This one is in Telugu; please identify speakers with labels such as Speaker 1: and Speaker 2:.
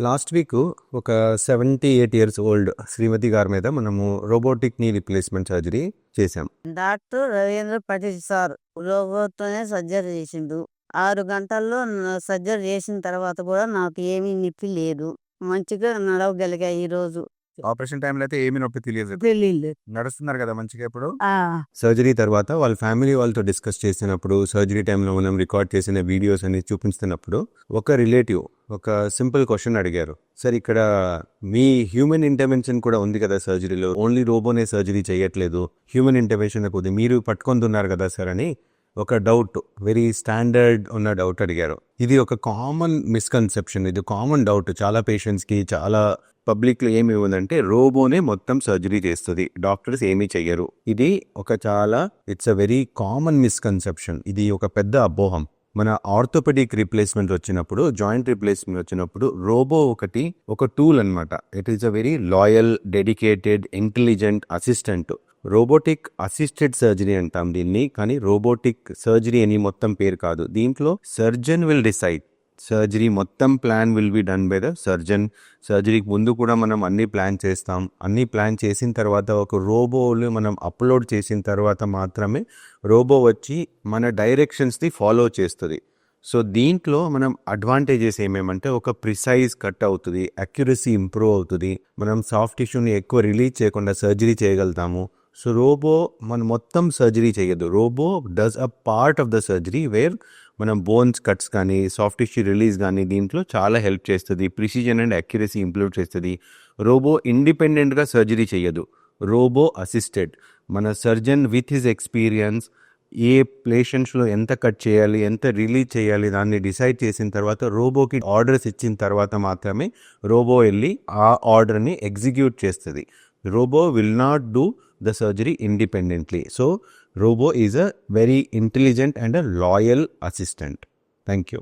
Speaker 1: లాస్ట్ వీక్ ఒక 78 ఇయర్స్ ఓల్డ్ శ్రీమతి గారి మీద మనము రోబోటిక్ నీ రిప్లేస్మెంట్ సర్జరీ చేశాం.
Speaker 2: డాక్టర్ రవీంద్ర పటేల్ సార్ రోబోతోనే సర్జరీ చేసిండు. 6 గంటల్లో సర్జరీ చేసిన తర్వాత కూడా నాకు ఏమీ నొప్పి లేదు. మంచిగా నడవగలిగా ఈరోజు.
Speaker 3: ఆపరేషన్ టైంలో అయితే ఏమీ నొప్పి తెలియదు. నడుస్తున్నారు కదా మంచిగా ఇప్పుడు.
Speaker 1: సర్జరీ తర్వాత వాళ్ళ ఫ్యామిలీ వాళ్ళతో డిస్కస్ చేసినప్పుడు, సర్జరీ టైంలో మనం రికార్డ్ చేసిన వీడియోస్ అని చూపిస్తున్నప్పుడు ఒక రిలేటివ్ ఒక సింపుల్ క్వశ్చన్ అడిగారు. సార్, ఇక్కడ మీ హ్యూమన్ ఇంటర్వెన్షన్ కూడా ఉంది కదా సర్జరీలో, ఓన్లీ రోబోనే సర్జరీ చేయట్లేదు, హ్యూమన్ ఇంటర్వెన్షన్ కొద్ది మీరు పట్టుకొస్తున్నారు కదా సార్ అని ఒక డౌట్, వెరీ స్టాండర్డ్ ఉన్న డౌట్ అడిగారు. ఇది ఒక కామన్ మిస్కన్సెప్షన్, ఇది కామన్ డౌట్ చాలా పేషెంట్స్కి, చాలా పబ్లిక్లో ఏమి ఉందంటే రోబోనే మొత్తం సర్జరీ చేస్తుంది, డాక్టర్స్ ఏమీ చెయ్యరు. ఇది it's a very common misconception. ఇది ఒక పెద్ద అపోహం. మన ఆర్థోపెడిక్ రిప్లేస్మెంట్ వచ్చినప్పుడు, జాయింట్ రిప్లేస్మెంట్ వచ్చినప్పుడు రోబో ఒక టూల్ అనమాట. It is a very loyal, dedicated, intelligent assistant. Robotic assisted surgery అంటాం దీన్ని, కానీ రోబోటిక్ సర్జరీ అని మొత్తం పేరు కాదు. దీంట్లో సర్జన్ విల్ డిసైడ్, సర్జరీ మొత్తం plan will be done by the surgeon. సర్జరీకి ముందు కూడా మనం అన్ని ప్లాన్ చేస్తాం. అన్ని ప్లాన్ చేసిన తర్వాత ఒక రోబోలు మనం అప్లోడ్ చేసిన తర్వాత మాత్రమే రోబో వచ్చి మన డైరెక్షన్స్ని ఫాలో చేస్తుంది. సో దీంట్లో మనం అడ్వాంటేజెస్ ఏమేమంటే, ఒక ప్రిసైజ్ కట్ అవుతుంది, అక్యురసీ ఇంప్రూవ్ అవుతుంది, మనం సాఫ్ట్ టిష్యూని ఎక్కువ రిలీజ్ చేయకుండా సర్జరీ చేయగలుగుతాము. సో రోబో మనం మొత్తం సర్జరీ చేయదు. Robo does a part of the surgery where మనం బోన్స్ కట్స్ కానీ, సాఫ్ట్ టిష్యూ రిలీజ్ కానీ దీంట్లో చాలా హెల్ప్ చేస్తుంది. ప్రిసిజన్ అండ్ అక్యురసీ ఇంప్రూవ్ చేస్తుంది. రోబో ఇండిపెండెంట్గా సర్జరీ చేయదు, రోబో అసిస్టెడ్. మన సర్జన్ విత్ హిజ్ ఎక్స్పీరియన్స్ ఏ పేషెంట్స్లో ఎంత కట్ చేయాలి, ఎంత రిలీజ్ చేయాలి దాన్ని డిసైడ్ చేసిన తర్వాత రోబోకి ఆర్డర్స్ ఇచ్చిన తర్వాత మాత్రమే రోబో వెళ్ళి ఆ ఆర్డర్ని ఎగ్జిక్యూట్ చేస్తుంది. Robo will not do the surgery independently. So robo is a very intelligent and a loyal assistant. Thank you.